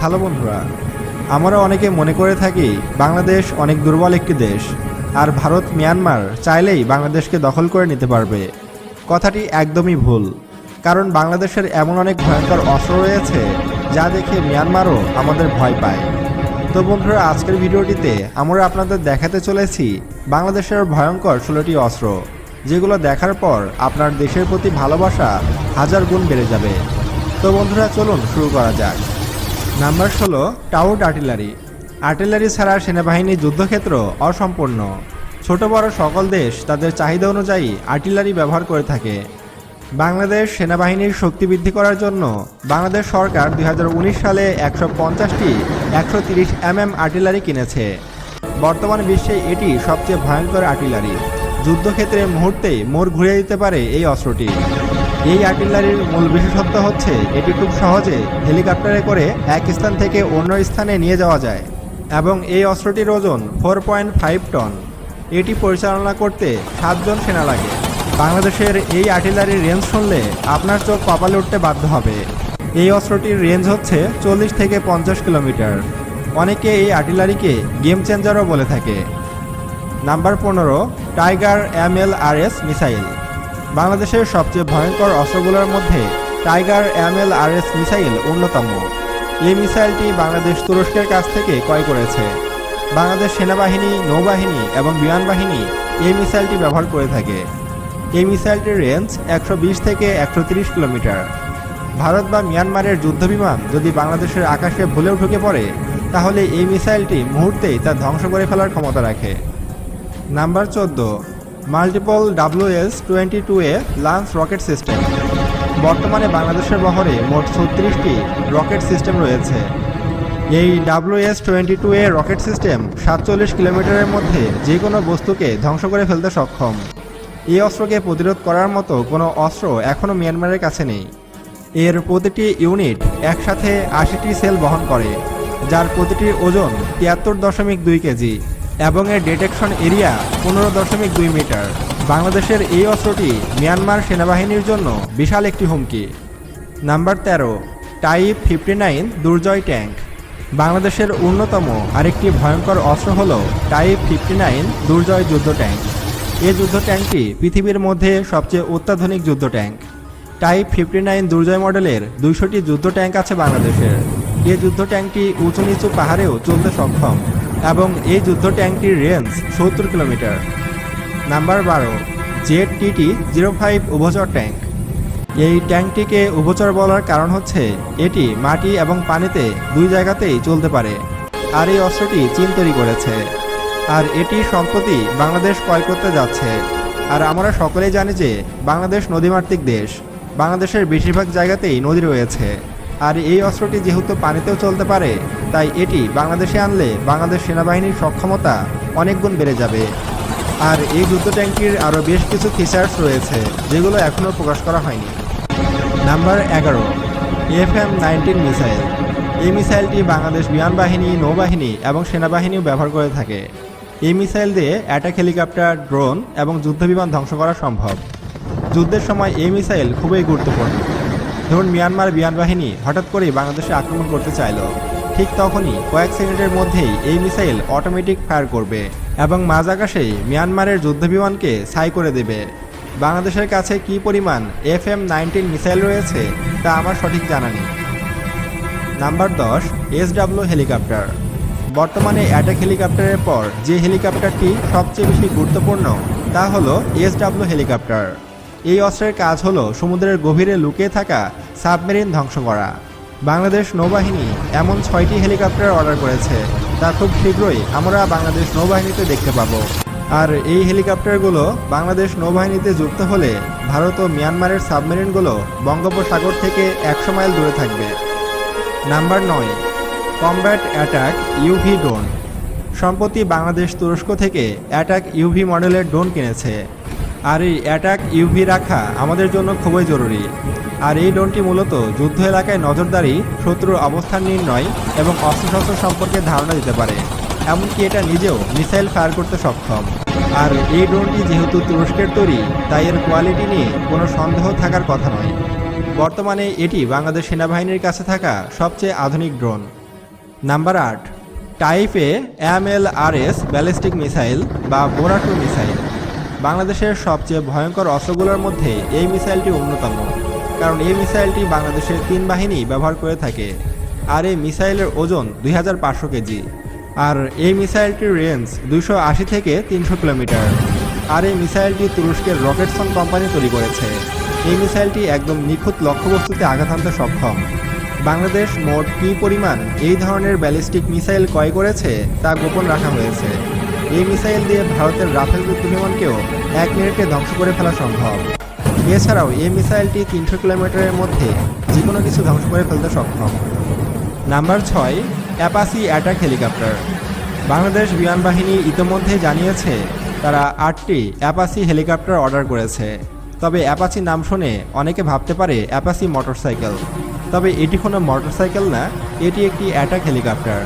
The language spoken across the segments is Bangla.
হ্যালো বন্ধুরা, আমরা অনেকে মনে করে থাকি বাংলাদেশ অনেক দুর্বল একটি দেশ, আর ভারত মিয়ানমার চাইলেই বাংলাদেশকে দখল করে নিতে পারবে। কথাটি একদমই ভুল, কারণ বাংলাদেশের এমন অনেক ভয়ঙ্কর অস্ত্র রয়েছে যা দেখে মিয়ানমারও আমাদের ভয় পায়। তো বন্ধুরা, আজকের ভিডিওটিতে আমরা আপনাদের দেখাতে চলেছি বাংলাদেশের ভয়ঙ্কর 16টি অস্ত্র, যেগুলো দেখার পর আপনার দেশের প্রতি ভালোবাসা হাজার গুণ বেড়ে যাবে। তো বন্ধুরা, চলুন শুরু করা যাক। Number 16, tout artillery. আর্টিলারি ছাড়া সেনাবাহিনী যুদ্ধক্ষেত্র অসম্পূর্ণ। ছোট বড় সকল দেশ তাদের চাহিদা অনুযায়ী আর্টিলারি ব্যবহার করে থাকে। বাংলাদেশ সেনাবাহিনীর শক্তি বৃদ্ধি করার জন্য বাংলাদেশ সরকার 2019 সালে 150টি 130 mm আর্টিলারি কিনেছে। বর্তমান বিশ্বে এটি সবচেয়ে ভয়ঙ্কর আর্টিলারি। যুদ্ধক্ষেত্রে মুহূর্তেই মোড় ঘুরিয়ে দিতে পারে এই অস্ত্রটি। এই আর্টিলারির মূল বিশেষত্ব হচ্ছে এটি খুব সহজে হেলিকপ্টারে করে এক স্থান থেকে অন্য স্থানে নিয়ে যাওয়া যায়, এবং এই অস্ত্রটির ওজন 4.5 টন। এটি পরিচালনা করতে 7 জন সেনা লাগে। বাংলাদেশের এই আর্টিলারির রেঞ্জ শুনলে আপনার চোখ কপালে উঠতে বাধ্য হবে। এই অস্ত্রটির রেঞ্জ হচ্ছে 40 থেকে 50 কিলোমিটার। অনেকে এই আর্টিলারিকে গেম চেঞ্জারও বলে থাকে। Number 15, tiger MLRS missile. বাংলাদেশের সবচেয়ে ভয়ঙ্কর অস্ত্রগুলোর মধ্যে টাইগার MLRS মিসাইল অন্যতম। এই মিসাইলটি বাংলাদেশ তুরস্কের কাছ থেকে ক্রয় করেছে। বাংলাদেশ সেনাবাহিনী, নৌবাহিনী এবং বিমান বাহিনী এই মিসাইলটি ব্যবহার করে থাকে। এই মিসাইলটির রেঞ্জ 120 থেকে 130 কিলোমিটার। ভারত বা মিয়ানমারের যুদ্ধবিমান যদি বাংলাদেশের আকাশে ভুলেও ঢুকে পড়ে, তাহলে এই মিসাইলটি মুহূর্তেই তা ধ্বংস করে ফেলার ক্ষমতা রাখে। Number 14, multiple WS-22A launch rocket system. বর্তমানে বাংলাদেশের বহরে মোট 36টি রকেট সিস্টেম রয়েছে। এই WS-22A রকেট সিস্টেম 47 কিলোমিটারের মধ্যে যে কোনো বস্তুকে ধ্বংস করে ফেলতে সক্ষম। এই অস্ত্রকে প্রতিরোধ করার মতো কোনো অস্ত্র এখনও মিয়ানমারের কাছে নেই। এর প্রতিটি ইউনিট একসাথে 80টি সেল বহন করে, যার প্রতিটির ওজন 73.2 কেজি এবং এর ডিটেকশন এরিয়া 15.2 মিটার। বাংলাদেশের এই অস্ত্রটি মিয়ানমার সেনাবাহিনীর জন্য বিশাল একটি হুমকি। নাম্বার 13, টাইপ 59 দুর্জয় ট্যাঙ্ক। বাংলাদেশের অন্যতম আরেকটি ভয়ঙ্কর অস্ত্র হল টাইপ 59 দুর্জয় যুদ্ধ ট্যাঙ্ক। এই যুদ্ধ ট্যাঙ্কটি পৃথিবীর মধ্যে সবচেয়ে অত্যাধুনিক যুদ্ধ ট্যাঙ্ক। টাইপ 59 দুর্জয় মডেলের 200টি যুদ্ধ ট্যাঙ্ক আছে বাংলাদেশের। এই যুদ্ধ ট্যাঙ্কটি উঁচু নিচু পাহাড়েও চলতে সক্ষম, এবং এই যুদ্ধ ট্যাঙ্কটির রেঞ্জ 70 কিলোমিটার। নাম্বার 12, ZTT-05 উভচর ট্যাঙ্ক। এই ট্যাঙ্কটিকে উভচর বলার কারণ হচ্ছে এটি মাটি এবং পানিতে দুই জায়গাতেই চলতে পারে, আর এই অস্ত্রটি চীন তৈরি করেছে। আর এটি সম্প্রতি বাংলাদেশ ক্রয় করতে যাচ্ছে। আর আমরা সকলেই জানি যে বাংলাদেশ নদীমাতৃক দেশ। বাংলাদেশের বেশিরভাগ জায়গাতেই নদী রয়েছে, আর এই অস্ত্রটি যেহেতু পানিতেও চলতে পারে, তাই এটি বাংলাদেশে আনলে বাংলাদেশ সেনাবাহিনীর সক্ষমতা অনেক গুণ বেড়ে যাবে। আর এই যুদ্ধ ট্যাঙ্কটির আরও বেশ কিছু ফিচার্স রয়েছে যেগুলো এখনও প্রকাশ করা হয়নি। Number 11, FM-19 missile. এই মিসাইলটি বাংলাদেশ বিমান বাহিনী, নৌবাহিনী এবং সেনাবাহিনীও ব্যবহার করে থাকে। এই মিসাইল দিয়ে অ্যাটাক হেলিকপ্টার, ড্রোন এবং যুদ্ধবিমান ধ্বংস করা সম্ভব। যুদ্ধের সময় এই মিসাইল খুবই গুরুত্বপূর্ণ। ধরুন মিয়ানমার বিমান বাহিনী হঠাৎ করেই বাংলাদেশে আক্রমণ করতে চাইল, ঠিক তখনই কয়েক সেকেন্ডের মধ্যেই এই মিসাইল অটোমেটিক ফায়ার করবে এবং মাঝ আকাশেই মিয়ানমারের যুদ্ধবিমানকে ছাই করে দেবে। বাংলাদেশের কাছে কী পরিমাণ FM-19 মিসাইল রয়েছে তা আমার সঠিক জানা নেই। Number 10, SW helicopter. বর্তমানে অ্যাটাক হেলিকপ্টারের পর যে হেলিকপ্টারটি সবচেয়ে বেশি গুরুত্বপূর্ণ তা হলো SW হেলিকপ্টার। এই অস্ত্রের কাজ হলো সমুদ্রের গভীরে লুকিয়ে থাকা সাবমেরিন ধ্বংস করা। বাংলাদেশ নৌবাহিনী এমন 6টি হেলিকপ্টার অর্ডার করেছে, তা খুব শীঘ্রই আমরা বাংলাদেশ নৌবাহিনীতে দেখতে পাবো। আর এই হেলিকপ্টারগুলো বাংলাদেশ নৌবাহিনীতে যুক্ত হলে ভারত ও মিয়ানমারের সাবমেরিনগুলো বঙ্গোপসাগর থেকে 100 মাইল দূরে থাকবে। Number 9, combat attack UV drone. সম্প্রতি বাংলাদেশ তুরস্ক থেকে অ্যাটাক UV মডেলের ড্রোন কিনেছে। আর এই অ্যাটাক UV রাখা আমাদের জন্য খুবই জরুরি। আর এই ড্রোনটি মূলত যুদ্ধ এলাকায় নজরদারি, শত্রুর অবস্থান নির্ণয় এবং অস্ত্রশস্ত্র সম্পর্কে ধারণা দিতে পারে। এমনকি এটা নিজেও মিসাইল ফায়ার করতে সক্ষম। আর এই ড্রোনটি যেহেতু তুরস্কের তৈরি, তাই এর কোয়ালিটি নিয়ে কোনো সন্দেহ থাকার কথা নয়। বর্তমানে এটি বাংলাদেশ সেনাবাহিনীর কাছে থাকা সবচেয়ে আধুনিক ড্রোন। নাম্বার 8, টাইপ এ MLRS ব্যালিস্টিক মিসাইল বা বোরা-2 মিসাইল। বাংলাদেশের সবচেয়ে ভয়ঙ্কর অস্ত্রগুলোর মধ্যে এই মিসাইলটি অন্যতম, কারণ এই মিসাইলটি বাংলাদেশের 3 বাহিনী ব্যবহার করে থাকে। আর এই মিসাইলের ওজন 2500 কেজি। আর এই মিসাইলটির রেঞ্জ 280 থেকে 300 কিলোমিটার। আর এই মিসাইলটি তুরস্কের রকেটসন কোম্পানি তৈরি করেছে। এই মিসাইলটি একদম নিখুঁত লক্ষ্যবস্তুতে আঘাত হানতে সক্ষম। বাংলাদেশ মোট কী পরিমাণ এই ধরনের ব্যালিস্টিক মিসাইল ক্রয় করেছে তা গোপন রাখা হয়েছে। এই মিসাইল দিয়ে ভারতের রাফেল যুদ্ধবিমানকেও 1 মিনিটে ধ্বংস করে ফেলা সম্ভব। এছাড়াও এই মিসাইলটি 300 কিলোমিটারের মধ্যে যে কোনো কিছু ধ্বংস করে ফেলতে সক্ষম। Number 6, Apache attack helicopter. Bangladesh বিমান বাহিনী ইতিমধ্যে জানিয়েছে তারা 8টি অ্যাপাচি হেলিকপ্টার অর্ডার করেছে। তবে অ্যাপাচি নাম শুনে অনেকে ভাবতে পারে অ্যাপাচি মোটরসাইকেল। তবে এটি কোনো মোটরসাইকেল না, এটি একটি অ্যাটাক হেলিকপ্টার।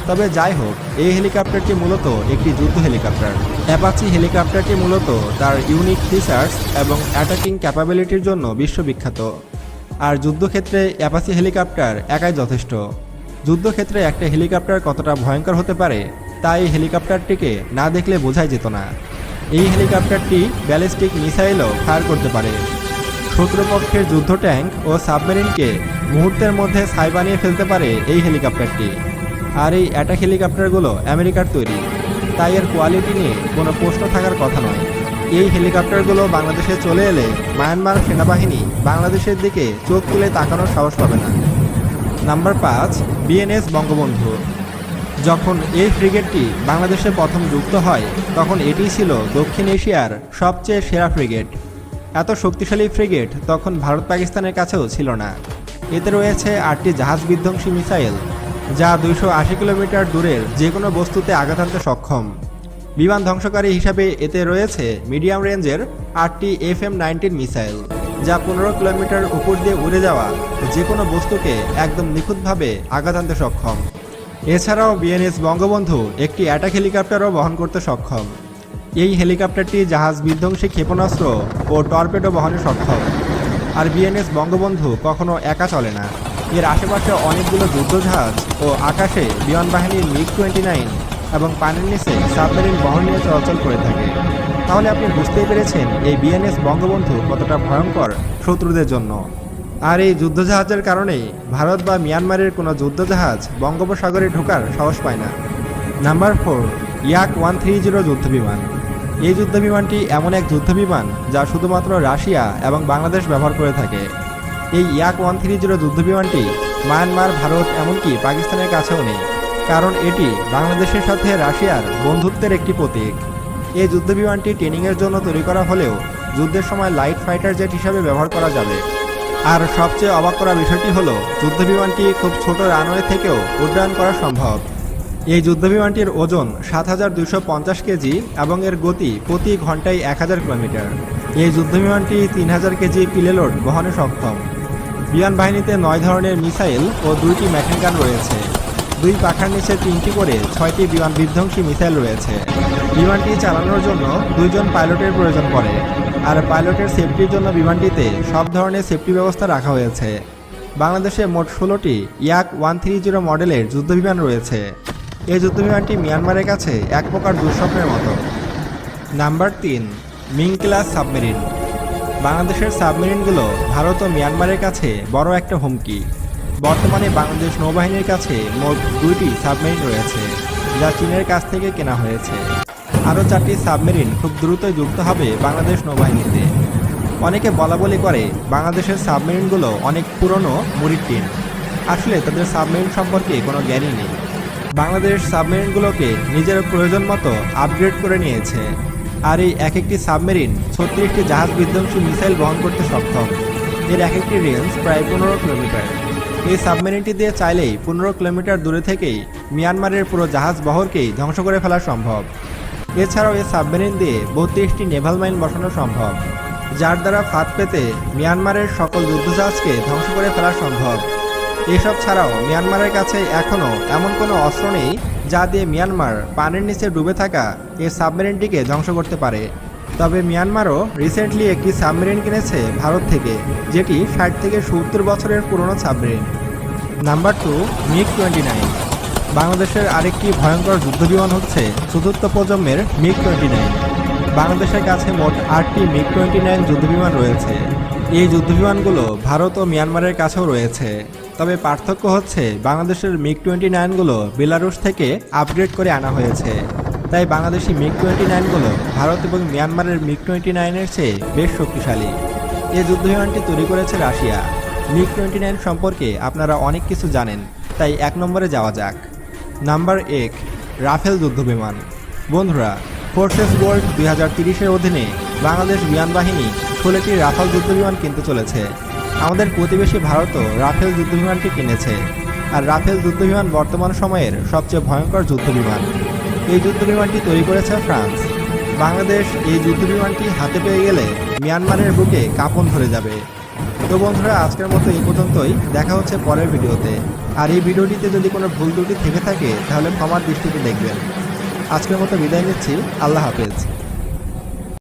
তবে যাই হোক, এই হেলিকপ্টারটি মূলত একটি যুদ্ধ হেলিকপ্টার। অ্যাপাচি হেলিকপ্টারটি মূলত তার ইউনিক ফিচার্স এবং অ্যাটাকিং ক্যাপাবিলিটির জন্য বিশ্ববিখ্যাত। আর যুদ্ধক্ষেত্রে অ্যাপাচি হেলিকপ্টার একাই যথেষ্ট। যুদ্ধক্ষেত্রে একটা হেলিকপ্টার কতটা ভয়ঙ্কর হতে পারে তা এই হেলিকপ্টারটিকে না দেখলে বোঝাই যেত না। এই হেলিকপ্টারটি ব্যালিস্টিক মিসাইলও ফায়ার করতে পারে। শত্রুপক্ষের যুদ্ধ ট্যাঙ্ক ও সাবমেরিনকে মুহূর্তের মধ্যে ছাই বানিয়ে ফেলতে পারে এই হেলিকপ্টারটি। আর এই অ্যাটাক হেলিকপ্টারগুলো আমেরিকার তৈরি, তাই এর কোয়ালিটি নিয়ে কোনো প্রশ্ন থাকার কথা নয়। এই হেলিকপ্টারগুলো বাংলাদেশে চলে এলে মায়ানমার সেনাবাহিনী বাংলাদেশের দিকে চোখ তুলে তাকানোর সাহস পাবে না। Number 5, BNS Bangabandhu. যখন এই ফ্রিগেটটি বাংলাদেশে প্রথম যুক্ত হয় তখন এটি ছিল দক্ষিণ এশিয়ার সবচেয়ে সেরা ফ্রিগেট। এত শক্তিশালী ফ্রিগেট তখন ভারত পাকিস্তানের কাছেও ছিল না। এতে রয়েছে 8টি জাহাজ বিধ্বংসী মিসাইল, যা 280 কিলোমিটার দূরের যে কোনো বস্তুতে আঘাত হানতে সক্ষম। বিমান ধ্বংসকারী হিসাবে এতে রয়েছে মিডিয়াম রেঞ্জের 8টি FM-19 মিসাইল, যা 15 কিলোমিটার উপর দিয়ে উড়ে যাওয়া যে কোনো বস্তুকে একদম নিখুঁতভাবে আঘাত হানতে সক্ষম। এছাড়াও বিএনএস বঙ্গবন্ধু একটি অ্যাটাক হেলিকপ্টারও বহন করতে সক্ষম। এই হেলিকপ্টারটি জাহাজ বিধ্বংসী ক্ষেপণাস্ত্র ও টর্পেডো বহনে সক্ষম। আর বিএনএস বঙ্গবন্ধু কখনো একা চলে না, এর আশেপাশে অনেকগুলো যুদ্ধজাহাজ ও আকাশে বিমান বাহিনীর MiG-29 এবং পানির নিচে সাবমেরিন বহর নিয়ে চলাচল করে থাকে। তাহলে আপনি বুঝতেই পেরেছেন এই বিএনএস বঙ্গবন্ধু কতটা ভয়ঙ্কর শত্রুদের জন্য। আর এই যুদ্ধজাহাজের কারণেই ভারত বা মিয়ানমারের কোনো যুদ্ধজাহাজ বঙ্গোপসাগরে ঢোকার সাহস পায় না। নাম্বার 4, Yak-130 যুদ্ধবিমান। এই যুদ্ধবিমানটি এমন এক যুদ্ধবিমান যা শুধুমাত্র রাশিয়া এবং বাংলাদেশ ব্যবহার করে থাকে। এই Yak-130 যুদ্ধবিমানটি মায়ানমার, ভারত এমনকি পাকিস্তানের কাছেও নেই, কারণ এটি বাংলাদেশের সাথে রাশিয়ার বন্ধুত্বের একটি প্রতীক। এই যুদ্ধবিমানটি ট্রেনিংয়ের জন্য তৈরি করা হলেও যুদ্ধের সময় লাইট ফাইটার জেট হিসাবে ব্যবহার করা যাবে। আর সবচেয়ে অবাক করা বিষয়টি হলো যুদ্ধবিমানটি খুব ছোট রানওয়ে থেকেও উড্ডয়ন করা সম্ভব। এই যুদ্ধবিমানটির ওজন 7250 কেজি এবং এর গতি প্রতি ঘন্টায় 1000 কিলোমিটার। এই যুদ্ধবিমানটি 3000 কেজি পিলেলোড বহনে সক্ষম। বিমান বাহিনীতে 9 ধরনের মিসাইল ও 2টি মেশিন গান রয়েছে। 2 পাখার নিচে 3টি করে 6টি বিমান বিধ্বংসী মিসাইল রয়েছে। বিমানটি চালানোর জন্য 2 জন পাইলটের প্রয়োজন পড়ে। আর পাইলটের সেফটির জন্য বিমানটিতে সব ধরনের সেফটি ব্যবস্থা রাখা হয়েছে। বাংলাদেশে মোট 16টি Yak-130 মডেলের যুদ্ধবিমান রয়েছে। এই যুদ্ধবিমানটি মিয়ানমারের কাছে এক প্রকার দুঃস্বপ্নের মতো। Number 3, Ming class submarine. বাংলাদেশের সাবমেরিনগুলো ভারত ও মিয়ানমারের কাছে বড় একটা হুমকি। বর্তমানে বাংলাদেশ নৌবাহিনীর কাছে মোট 2টি সাবমেরিন রয়েছে, যা চীনের কাছ থেকে কেনা হয়েছে। আরও 4টি সাবমেরিন খুব দ্রুতই যুক্ত হবে বাংলাদেশ নৌবাহিনীতে। অনেকে বলাবলি করে বাংলাদেশের সাবমেরিনগুলো অনেক পুরনো মুড়ির টিন। আসলে তাদের সাবমেরিন সম্পর্কে কোনো জ্ঞানই নেই। বাংলাদেশ সাবমেরিনগুলোকে নিজের প্রয়োজন মতো আপগ্রেড করে নিয়েছে। আর এই এক একটি সাবমেরিন 36টি জাহাজ বিধ্বংসী মিসাইল বহন করতে সক্ষম। এর এক একটি রেঞ্জ প্রায় 15 কিলোমিটার। এই সাবমেরিনটি দিয়ে চাইলেই 15 কিলোমিটার দূরে থেকেই মিয়ানমারের পুরো জাহাজ বহরকেই ধ্বংস করে ফেলা সম্ভব। এছাড়াও এই সাবমেরিন দিয়ে 32টি নেভাল মাইন বসানো সম্ভব, যার দ্বারা ফাঁদ পেতে মিয়ানমারের সকল যুদ্ধজাহাজকে ধ্বংস করে ফেলা সম্ভব। এসব ছাড়াও মিয়ানমারের কাছে এখনও এমন কোনো অস্ত্র নেই যা দিয়ে মিয়ানমার পানির নিচে ডুবে থাকা এই সাবমেরিনটিকে ধ্বংস করতে পারে। তবে মিয়ানমারও রিসেন্টলি একটি সাবমেরিন কিনেছে ভারত থেকে, যেটি 60 থেকে 70 বছরের পুরনো সাবমেরিন। Number 2, MiG-29। বাংলাদেশের আরেকটি ভয়ঙ্কর যুদ্ধবিমান হচ্ছে চতুর্থ প্রজন্মের MiG-29। বাংলাদেশের কাছে মোট 8টি MiG-29 যুদ্ধবিমান রয়েছে। এই যুদ্ধবিমানগুলো ভারত ও মিয়ানমারের কাছেও রয়েছে। তবে পার্থক্য হচ্ছে বাংলাদেশের MiG-29গুলো বেলারুশ থেকে আপগ্রেড করে আনা হয়েছে। তাই বাংলাদেশি MiG-29গুলো ভারত এবং মিয়ানমারের MiG-29-এর চেয়ে বেশ শক্তিশালী। এই যুদ্ধবিমানটি তৈরি করেছে রাশিয়া। MiG-29 সম্পর্কে আপনারা অনেক কিছু জানেন, তাই 1 নম্বরে যাওয়া যাক। নাম্বার 1, রাফেল যুদ্ধবিমান। বন্ধুরা, ফোর্সেস গোল্ড 2030-এর অধীনে বাংলাদেশ বিমান বাহিনী 16টি রাফেল যুদ্ধবিমান কিনতে চলেছে। আমাদের প্রতিবেশী ভারতও রাফেল যুদ্ধবিমানটি কিনেছে। আর রাফেল যুদ্ধবিমান বর্তমান সময়ের সবচেয়ে ভয়ঙ্কর যুদ্ধবিমান। এই যুদ্ধবিমানটি তৈরি করেছে ফ্রান্স। বাংলাদেশ এই যুদ্ধবিমানটি হাতে পেয়ে গেলে মিয়ানমারের বুকে কাঁপন ধরে যাবে। তো বন্ধুরা, আজকের মতো এই পর্যন্তই। দেখা হচ্ছে পরের ভিডিওতে। আর এই ভিডিওটিতে যদি কোনো ভুল ত্রুটি থেকে থাকে তাহলে ক্ষমার দৃষ্টিতে দেখবেন। আজকের মতো বিদায় নিচ্ছি। আল্লাহ হাফেজ।